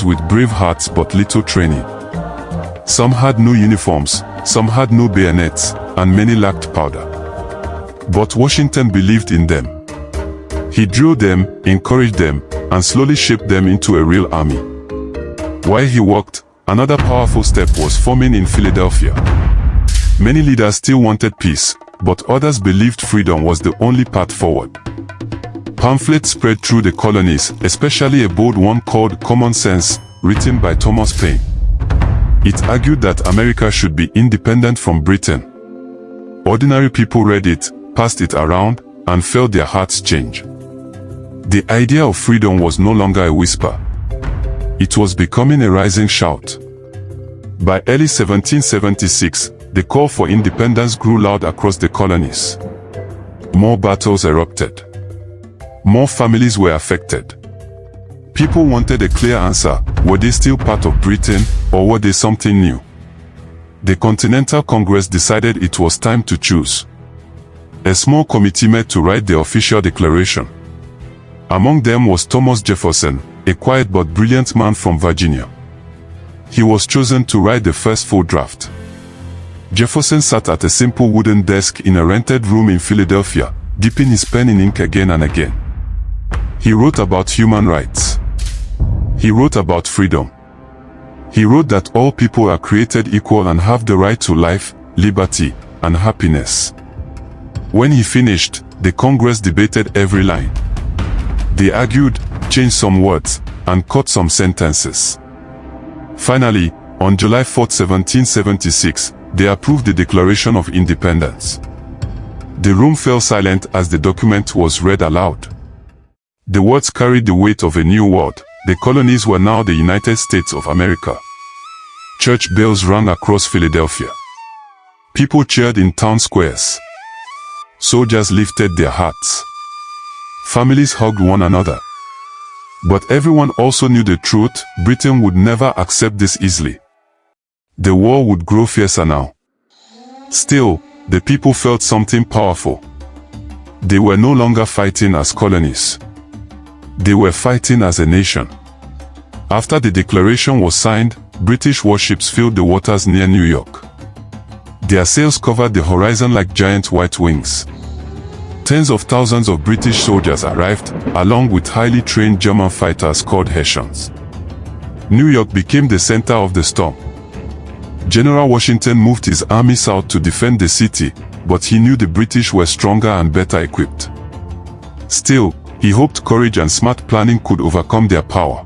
with brave hearts but little training. Some had no uniforms, some had no bayonets, and many lacked powder. But Washington believed in them. He drilled them, encouraged them, and slowly shaped them into a real army. While he worked, another powerful step was forming in Philadelphia. Many leaders still wanted peace, but others believed freedom was the only path forward. Pamphlets spread through the colonies, especially a bold one called Common Sense, written by Thomas Paine. It argued that America should be independent from Britain. Ordinary people read it, passed it around, and felt their hearts change. The idea of freedom was no longer a whisper. It was becoming a rising shout. By early 1776, the call for independence grew loud across the colonies. More battles erupted. More families were affected. People wanted a clear answer: were they still part of Britain, or were they something new? The Continental Congress decided it was time to choose. A small committee met to write the official declaration. Among them was Thomas Jefferson, a quiet but brilliant man from Virginia. He was chosen to write the first full draft. Jefferson sat at a simple wooden desk in a rented room in Philadelphia, dipping his pen in ink again and again. He wrote about human rights. He wrote about freedom. He wrote that all people are created equal and have the right to life, liberty, and happiness. When he finished, the Congress debated every line. They argued, changed some words, and cut some sentences. Finally, on July 4, 1776, they approved the Declaration of Independence. The room fell silent as the document was read aloud. The words carried the weight of a new world. The colonies were now the United States of America. Church bells rang across Philadelphia. People cheered in town squares. Soldiers lifted their hats. Families hugged one another. But everyone also knew the truth: Britain would never accept this easily. The war would grow fiercer now. Still, the people felt something powerful. They were no longer fighting as colonies. They were fighting as a nation. After the declaration was signed, British warships filled the waters near New York. Their sails covered the horizon like giant white wings. Tens of thousands of British soldiers arrived, along with highly trained German fighters called Hessians. New York became the center of the storm. General Washington moved his army south to defend the city, but he knew the British were stronger and better equipped. Still, he hoped courage and smart planning could overcome their power.